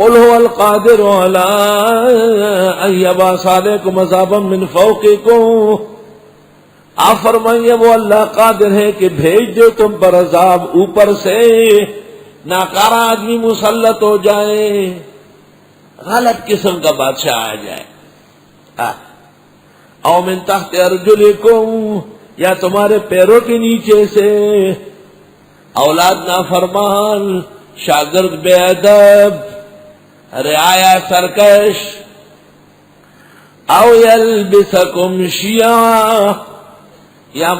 قل هو القادر على ان يبعث عليكم عذابا من فوقكم، آپ فرمائیے وہ اللہ قادر ہے کہ بھیج دے تم پر عذاب اوپر سے، ناکارہ آدمی مسلط ہو جائے، غلط قسم کا بادشاہ آ جائے، او من تحت ارجلکم، یا تمہارے پیروں کے نیچے سے، اولاد نافرمان، شاگرد بے ادب، رعایا سرکش، او یلبسکم شیعا، یا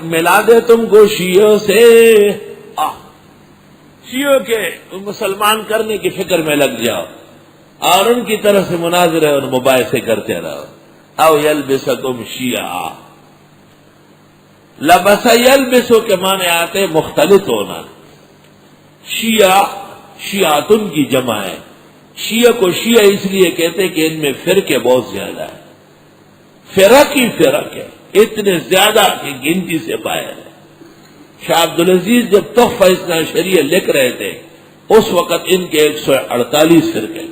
ملا دے تم کو شیعوں سے، شیعوں کے مسلمان کرنے کی فکر میں لگ جاؤ اور ان کی طرف سے مناظرے اور مباحثے کرتے رہو، او یلبسکم شیعا، لبس یلبسو کے معنی آتے مختلط ہونا، شیعہ شیعاتن کی جمع ہے، شیعہ کو شیعہ اس لیے کہتے کہ ان میں فرقے بہت زیادہ ہیں، فرق ہی فرق ہے، اتنے زیادہ کہ گنتی سے باہر ہے۔ شاہ عبدالعزیز جب تحفہ اثنا عشریہ لکھ رہے تھے اس وقت ان کے 148 فرقے،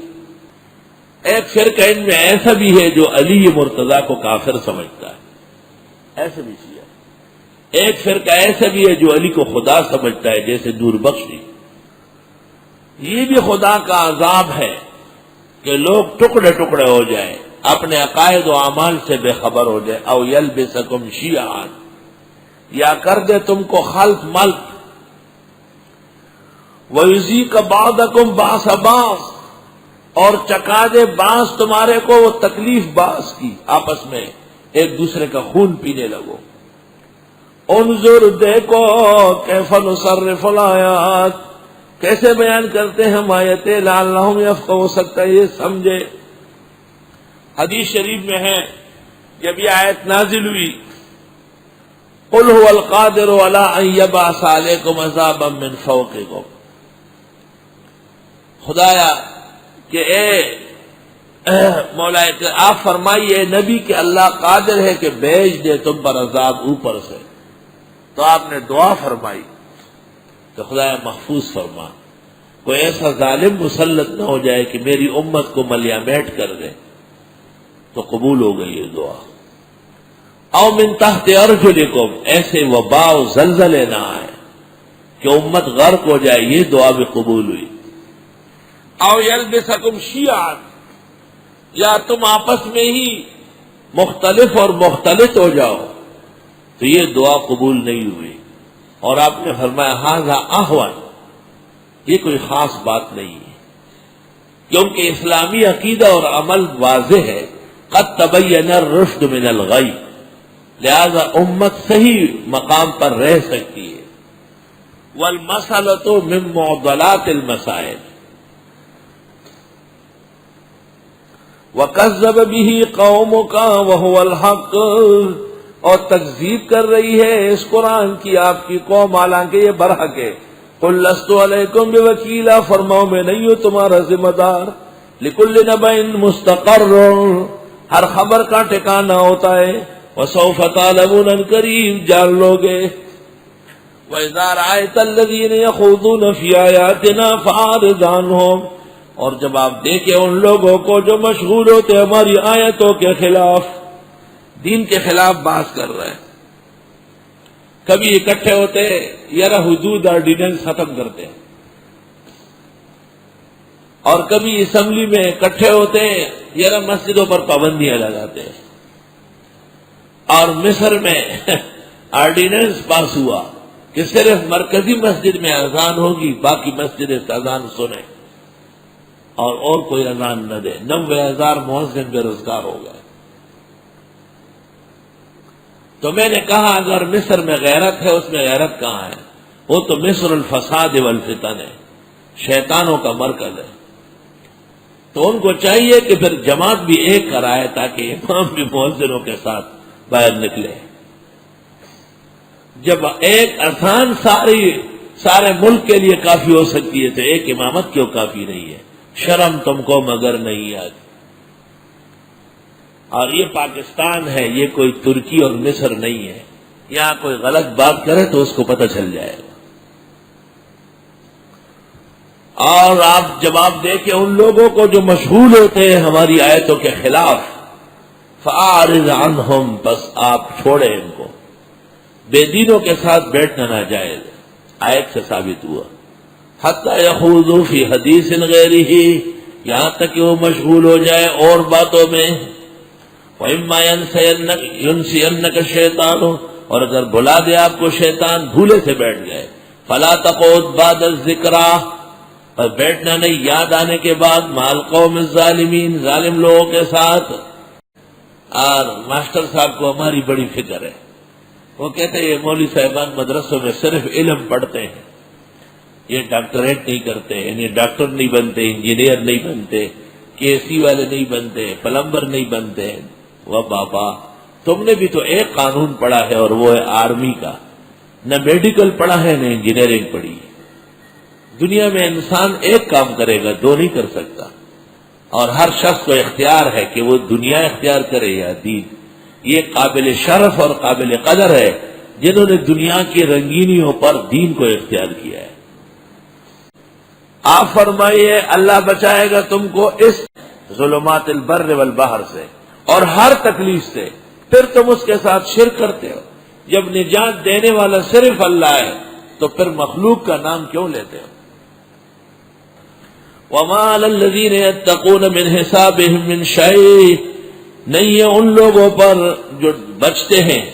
ایک فرقہ ان میں ایسا بھی ہے جو علی مرتضیٰ کو کافر سمجھتا ہے، ایسا بھی شیعہ، ایک فرقہ ایسا بھی ہے جو علی کو خدا سمجھتا ہے جیسے نور بخشی۔ یہ بھی خدا کا عذاب ہے کہ لوگ ٹکڑے ٹکڑے ہو جائیں، اپنے عقائد و اعمال سے بے خبر ہو جائے، او یلبسکم شیعا، یا کر دے تم کو خلط ملط، ویذیق بعضکم بعض بعض، اور چکا دے بعض تمہارے کو وہ تکلیف بعض کی، آپس میں ایک دوسرے کا خون پینے لگو۔ انظر دیکھو کیف نصرف الآیات، کیسے بیان کرتے ہیں ہم آیتیں، لعلہم یفقہون، ہو سکتا ہے یہ سمجھے۔ حدیث شریف میں ہے جب یہ آیت نازل ہوئی، قل هو القادر علی ان یبعث علیکم عذابا من فوقکم، خدایا کہ اے مولا آپ فرمائیے نبی کہ اللہ قادر ہے کہ بھیج دے تم پر عذاب اوپر سے، تو آپ نے دعا فرمائی کہ خدایا محفوظ فرما، کوئی ایسا ظالم مسلط نہ ہو جائے کہ میری امت کو ملیا میٹ کر دے، تو قبول ہو گئی یہ دعا۔ او من تحت ارجلکم، ایسے وبا و زلزلے نہ آئے کہ امت غرق ہو جائے، یہ دعا بھی قبول ہوئی۔ او یلبسکم شیعا، یا تم آپس میں ہی مختلف اور مختلط ہو جاؤ، تو یہ دعا قبول نہیں ہوئی۔ اور آپ نے فرمایا ھذا احوال، یہ کوئی خاص بات نہیں ہے، کیونکہ اسلامی عقیدہ اور عمل واضح ہے، قد تبین الرشد من الغی، لہذا امت صحیح مقام پر رہ سکتی ہے۔ والمسألۃ من معضلات المسائل، وکذب به قومک وهو الحق، اور تکذیب کر رہی ہے اس قرآن کی آپ کی قوم حالانکہ یہ برحق ہے۔ قل لست علیکم بوکیلا، فرماؤ میں نہیں ہوں تمہارا ذمہ دار، لکل نبأ مستقر، ہر خبر کا ٹھکانہ ہوتا ہے، وسوف تعلمون، قریب جان لو گے۔ وَإِذَا رَأَيْتَ الَّذِينَ يَخُوضُونَ فِي آيَاتِنَا فَأَعْرِضْ عَنْهُمْ، اور جب آپ دیکھیں ان لوگوں کو جو مشغول ہوتے ہماری آیتوں کے خلاف، دین کے خلاف بحث کر رہے ہیں، کبھی اکٹھے ہوتے یار حدود آرڈیننس ختم کرتے ہیں، اور کبھی اسمبلی میں اکٹھے ہوتے یار مسجدوں پر پابندیاں لگاتے ہیں، اور مصر میں آرڈیننس پاس ہوا کہ صرف مرکزی مسجد میں اذان ہوگی، باقی مسجد اذان سنیں اور کوئی اذان نہ دے، 90,000 مؤذن بے روزگار ہو گئے۔ تو میں نے کہا اگر مصر میں غیرت ہے، اس میں غیرت کہاں ہے؟ وہ تو مصر الفساد والفتن ہے، شیطانوں کا مرکز ہے۔ تو ان کو چاہیے کہ پھر جماعت بھی ایک کرائے تاکہ امام بھی مؤذنوں کے ساتھ باہر نکلے۔ جب ایک اذان سارے ملک کے لیے کافی ہو سکتی ہے تو ایک امامت کیوں کافی نہیں ہے؟ شرم تم کو مگر نہیں آتی۔ اور یہ پاکستان ہے، یہ کوئی ترکی اور مصر نہیں ہے، یہاں کوئی غلط بات کرے تو اس کو پتہ چل جائے گا۔ اور آپ جواب دیں کہ ان لوگوں کو جو مشغول ہوتے ہیں ہماری آیتوں کے خلاف، فَأَعْرِضْ عَنْهُمْ، بس آپ چھوڑیں ان کو، بے دینوں کے ساتھ بیٹھنا ناجائز ہے، آیت سے ثابت ہوا، حَتَّى يَخُوضُوا فِي حَدِيثٍ غَيْرِهِ، یہاں تک کہ وہ مشغول ہو جائے اور باتوں میں، وَإِمَّا يَنْسِيَنَّكَ الشَّيْطَانُ، اور اگر بھلا دے آپ کو شیطان، بھولے سے بیٹھ گئے، فَلَا تَقْعُدْ بَعْدَ الذِّكْرَىٰ، پر بیٹھنا نہیں یاد آنے کے بعد، مع القوم الظالمین، ظالم لوگوں کے ساتھ۔ اور ماسٹر صاحب کو ہماری بڑی فکر ہے، وہ کہتے ہیں یہ مولوی صاحبان مدرسوں میں صرف علم پڑھتے ہیں، یہ ڈاکٹریٹ نہیں کرتے، یعنی ڈاکٹر نہیں بنتے، انجینئر نہیں بنتے، KC والے نہیں بنتے، پلمبر نہیں بنتے۔ وہ بابا تم نے بھی تو ایک قانون پڑھا ہے اور وہ ہے آرمی کا، نہ میڈیکل پڑھا ہے نہ انجینئرنگ پڑھی ہے۔ دنیا میں انسان ایک کام کرے گا، دو نہیں کر سکتا، اور ہر شخص کو اختیار ہے کہ وہ دنیا اختیار کرے یا دین۔ یہ قابل شرف اور قابل قدر ہے جنہوں نے دنیا کی رنگینیوں پر دین کو اختیار کیا ہے۔ آپ فرمائیے اللہ بچائے گا تم کو اس ظلمات البر والبحر سے اور ہر تکلیف سے، پھر تم اس کے ساتھ شرک کرتے ہو۔ جب نجات دینے والا صرف اللہ ہے تو پھر مخلوق کا نام کیوں لیتے ہو؟ وَمَا عَلَى الَّذِينَ يَتَّقُونَ مِنْ حِسَابِهِمْ مِنْ شَيْءٍ، نہیں ہے ان لوگوں پر جو بچتے ہیں،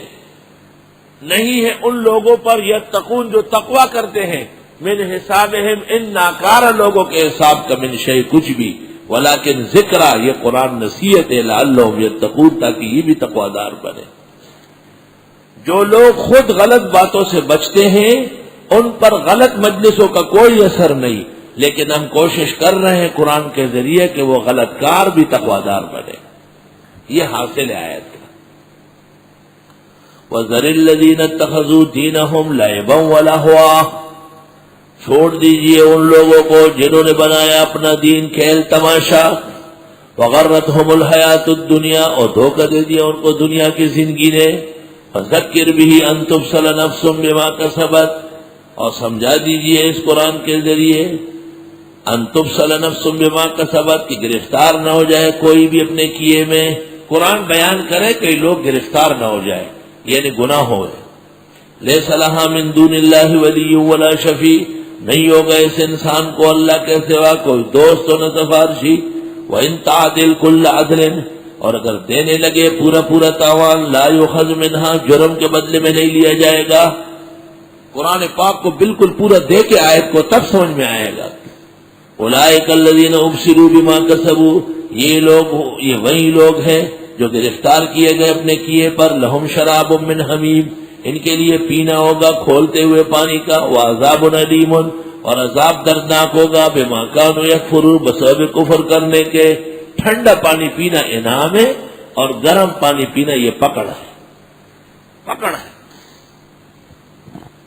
نہیں ہے ان لوگوں پر یتقون جو تقوی کرتے ہیں، من حسابہم ان ناکارہ لوگوں کے حساب کا، من شیء کچھ بھی، ولیکن ذکرہ، یہ قرآن نصیحت ہے، لعلہم یتقون، تاکہ یہ بھی تقوی دار بنے۔ جو لوگ خود غلط باتوں سے بچتے ہیں ان پر غلط مجلسوں کا کوئی اثر نہیں، لیکن ہم کوشش کر رہے ہیں قرآن کے ذریعے کہ وہ غلط کار بھی تقوی دار بنے، یہ حاصل ہے آیت کا۔ وَذَرِ الَّذِينَ اتَّخَذُوا دِينَهُمْ لَعِبًا وَلَهْوًا، چھوڑ دیجئے ان لوگوں کو جنہوں نے بنایا اپنا دین کھیل تماشا، وَغَرَّتْهُمُ الْحَيَاةُ الدُّنْيَا، اور دھوکہ دے دیا ان کو دنیا کی زندگی نے، فَذَكِّرْ بِهِ أَن تُبْصَلَ نَفْسٌ بِمَا كَسَبَتْ، اور سمجھا دیجئے اس قرآن کے ذریعے، ان تبصل نفس بما کسبت، کہ گرفتار نہ ہو جائے کوئی بھی اپنے کیے میں۔ قرآن بیان کرے کئی لوگ گرفتار نہ ہو جائے، یعنی گناہ ہوئے۔ لیس لہا من دون اللہ ولی ولا شفیع، نہیں ہوگا اس انسان کو اللہ کے سوا کوئی دوست و نہ سفارشی۔ وَإِن تَعْدِلْ كُلَّ عَدْلٍ، اور اگر دینے لگے پورا پورا تاوان، لا يُؤْخَذْ مِنْهَا، جرم کے بدلے میں نہیں لیا جائے گا۔ قرآن پاک کو بالکل پورا دے کے آیت کو تب سمجھ میں آئے گا۔ اولئک الذین ابصروا بما کسبوا، یہ وہی لوگ ہیں جو گرفتار کیے گئے اپنے کیے پر، لہم شراب من حمیم، ان کے لیے پینا ہوگا کھولتے ہوئے پانی کا، وعذاب علیم، اور عذاب دردناک ہوگا، بما کانوا یکفرون، بسبب کفر کرنے کے۔ ٹھنڈا پانی پینا انعام ہے اور گرم پانی پینا یہ پکڑ ہے، پکڑ ہے۔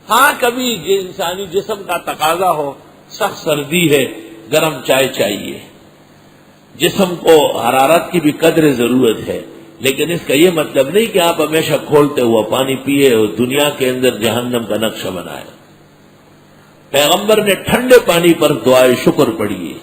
ہاں کبھی انسانی جسم کا تقاضا ہو، سخت سردی ہے، گرم چائے چاہیے، جسم کو حرارت کی بھی قدر ضرورت ہے، لیکن اس کا یہ مطلب نہیں کہ آپ ہمیشہ کھولتے ہوا پانی پیے اور دنیا کے اندر جہنم کا نقشہ بنائے۔ پیغمبر نے ٹھنڈے پانی پر دعائے شکر پڑھی ہے۔